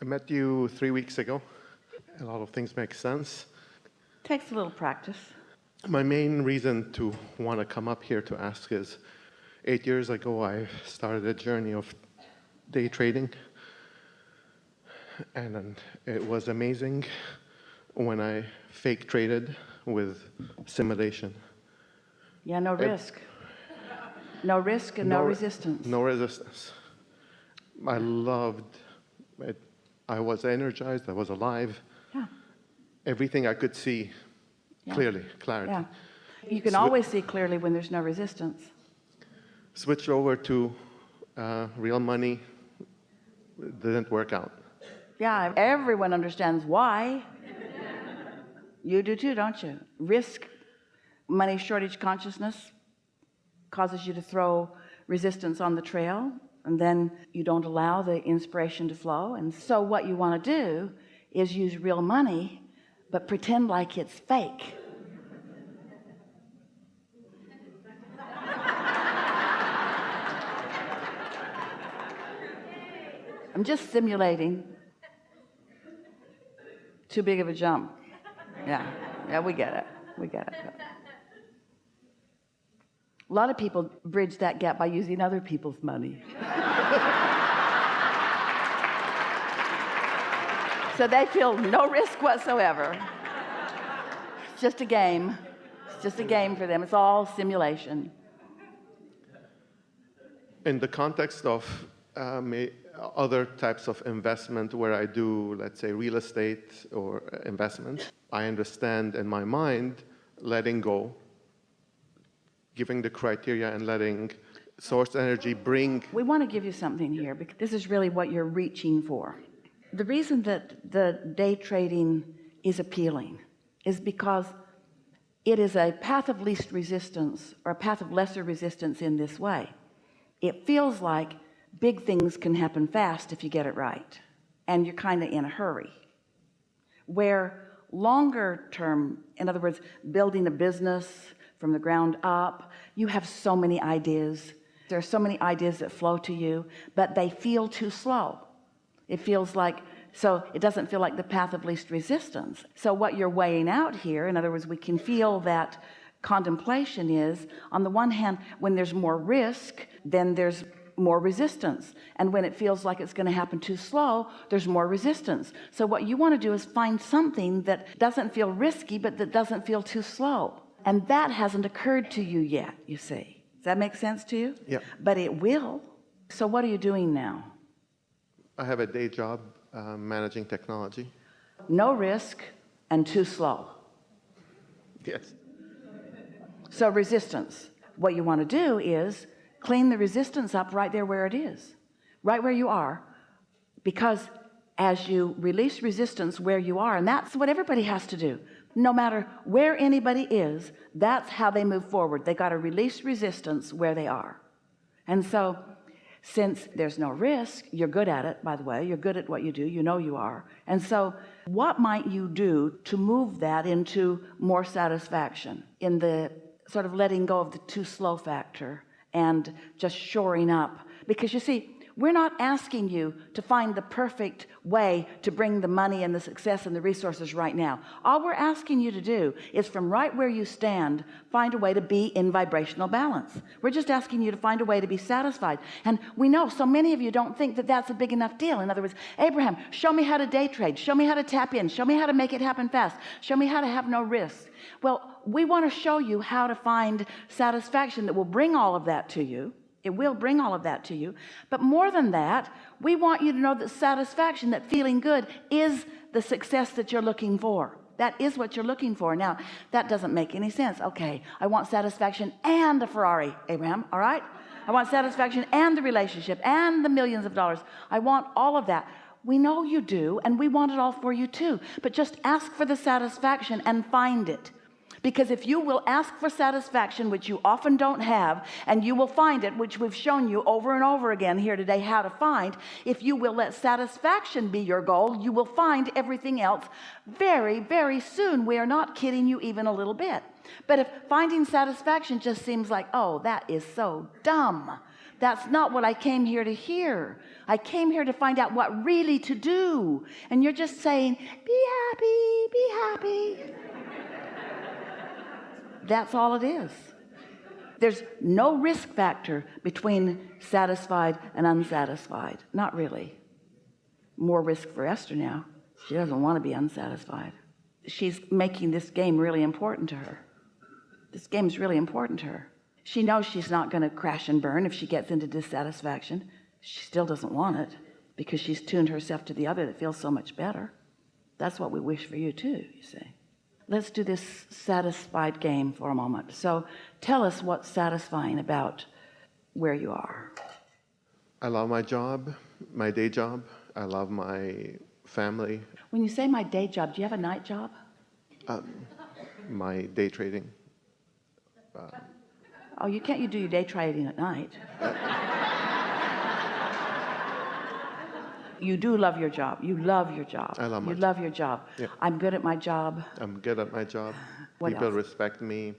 I met you 3 weeks ago. A lot of things make sense. Takes a little practice. My main reason to want to come up here to ask is 8 years ago I started a journey of day trading, and it was amazing when I fake traded with simulation. Yeah, no risk. No risk and no resistance. No resistance. I loved it. I was energized. I was alive. Yeah. Everything I could see clearly, clarity. Yeah. You can always see clearly when there's no resistance. Switched over to real money. It didn't work out. Yeah, everyone understands why. You do too, don't you? Risk, money shortage consciousness causes you to throw resistance on the trail, and then you don't allow the inspiration to flow. And so what you want to do is use real money, but pretend like it's fake. I'm just simulating. Too big of a jump. Yeah, we get it. We get it. A lot of people bridge that gap by using other people's money. So they feel no risk whatsoever. It's just a game. It's just a game for them. It's all simulation. In the context of other types of investment where I do, let's say, real estate or investments, I understand in my mind letting go, giving the criteria and letting source energy bring. We want to give you something here because this is really what you're reaching for. The reason that the day trading is appealing is because it is a path of least resistance, or a path of lesser resistance in this way. It feels like big things can happen fast if you get it right, and you're kind of in a hurry. Where longer term, in other words, building a business from the ground up, you have so many ideas. There are so many ideas that flow to you, but they feel too slow. It feels like, so it doesn't feel like the path of least resistance. So what you're weighing out here, in other words, we can feel that contemplation is, on the one hand, when there's more risk, then there's more resistance, and when it feels like it's going to happen too slow, there's more resistance. So what you want to do is find something that doesn't feel risky, but that doesn't feel too slow, and that hasn't occurred to you yet. You see, does that make sense to you? Yeah. But it will. So what are you doing now? I have a day job managing technology. No risk and too slow. Yes. So resistance. What you want to do is clean the resistance up right there where it is, right where you are, because as you release resistance where you are, and that's what everybody has to do, no matter where anybody is, that's how they move forward. They got to release resistance where they are. And so since there's no risk, you're good at it, by the way, you're good at what you do, you know you are. And so what might you do to move that into more satisfaction, in the sort of letting go of the too slow factor and just shoring up? Because you see, we're not asking you to find the perfect way to bring the money and the success and the resources right now. All we're asking you to do is, from right where you stand, find a way to be in vibrational balance. We're just asking you to find a way to be satisfied. And we know so many of you don't think that that's a big enough deal. In other words, Abraham, show me how to day trade, show me how to tap in, show me how to make it happen fast, show me how to have no risk. Well, we want to show you how to find satisfaction that will bring all of that to you. It will bring all of that to you. But more than that, we want you to know that satisfaction, that feeling good, is the success that you're looking for. That is what you're looking for. Now, that doesn't make any sense. Okay, I want satisfaction and a Ferrari, Abraham, all right? I want satisfaction and the relationship and the millions of dollars. I want all of that. We know you do, and we want it all for you too. But just ask for the satisfaction and find it. Because if you will ask for satisfaction, which you often don't have, and you will find it, which we've shown you over and over again here today how to find, if you will let satisfaction be your goal, you will find everything else very, very soon. We are not kidding you even a little bit. But if finding satisfaction just seems like, oh, that is so dumb, That's not what I came here to hear. I came here to find out what really to do. And you're just saying, be happy, be happy. That's all it is. There's no risk factor between satisfied and unsatisfied. Not really. More risk for Esther now. She doesn't want to be unsatisfied. She's making this game really important to her. This game's really important to her. She knows she's not going to crash and burn if she gets into dissatisfaction. She still doesn't want it because she's tuned herself to the other that feels so much better. That's what we wish for you too, you see. Let's do this satisfied game for a moment. So tell us what's satisfying about where you are. I love my job, my day job. I love my family. When you say my day job, do you have a night job? My day trading. Oh, you can't do your day trading at night. You do love your job. You love your job. I love my You job. love your job. Yeah. I'm good at my job. I'm good at my job. What People else? respect me.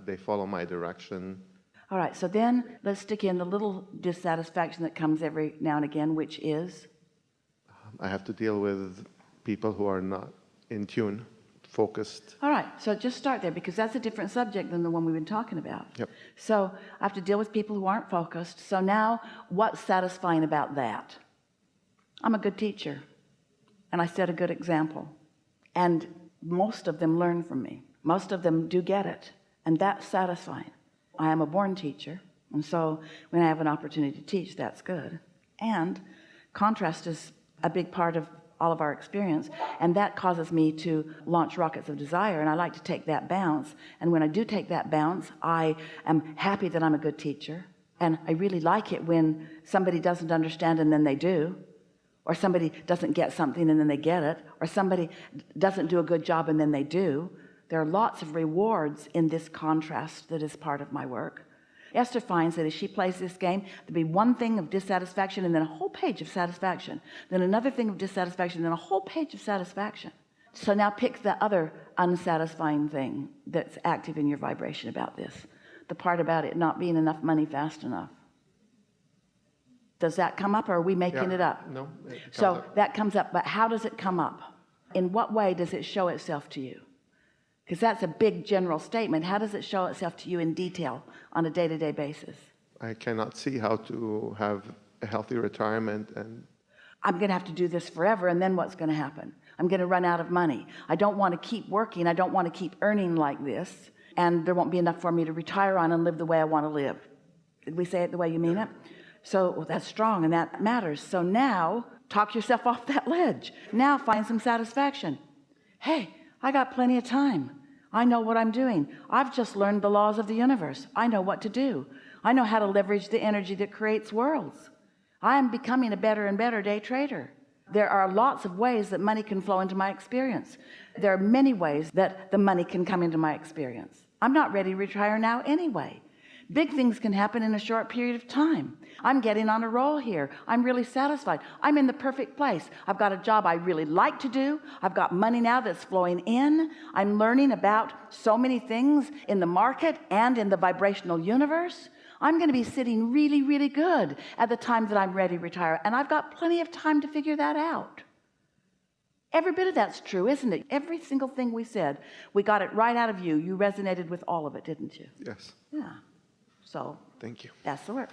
They follow my direction. All right, so then let's stick in the little dissatisfaction that comes every now and again, which is? I have to deal with people who are not in tune, focused. All right, so just start there because that's a different subject than the one we've been talking about. Yep. So I have to deal with people who aren't focused. So now what's satisfying about that? I'm a good teacher and I set a good example. And most of them learn from me. Most of them do get it. And that's satisfying. I am a born teacher. And so when I have an opportunity to teach, that's good. And contrast is a big part of all of our experience, and that causes me to launch rockets of desire, and I like to take that bounce. And when I do take that bounce, I am happy that I'm a good teacher, and I really like it when somebody doesn't understand and then they do, or somebody doesn't get something and then they get it, or somebody doesn't do a good job and then they do. There are lots of rewards in this contrast that is part of my work. Esther finds that as she plays this game, there'll be one thing of dissatisfaction and then a whole page of satisfaction, then another thing of dissatisfaction, then a whole page of satisfaction. So now pick the other unsatisfying thing that's active in your vibration about this, the part about it not being enough money fast enough. Does that come up, or are we making it up? No. So that comes up, but how does it come up? In what way does it show itself to you? Because that's a big general statement. How does it show itself to you in detail on a day-to-day basis? I cannot see how to have a healthy retirement, and I'm going to have to do this forever, and then what's going to happen? I'm going to run out of money. I don't want to keep working. I don't want to keep earning like this, and there won't be enough for me to retire on and live the way I want to live. Did we say it the way you mean it? So well, that's strong, and that matters. So now, talk yourself off that ledge. Now find some satisfaction. Hey, I got plenty of time. I know what I'm doing. I've just learned the laws of the universe. I know what to do. I know how to leverage the energy that creates worlds. I am becoming a better and better day trader. There are lots of ways that money can flow into my experience. There are many ways that the money can come into my experience. I'm not ready to retire now anyway. Big things can happen in a short period of time. I'm getting on a roll here. I'm really satisfied. I'm in the perfect place. I've got a job I really like to do. I've got money now that's flowing in. I'm learning about so many things in the market and in the vibrational universe. I'm going to be sitting really, really good at the time that I'm ready to retire. And I've got plenty of time to figure that out. Every bit of that's true, isn't it? Every single thing we said, we got it right out of you. You resonated with all of it, didn't you? yes. Yeah. So Thank you. that's the work.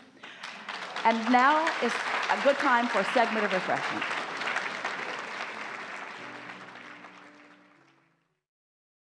And now is a good time for a segment of refreshment.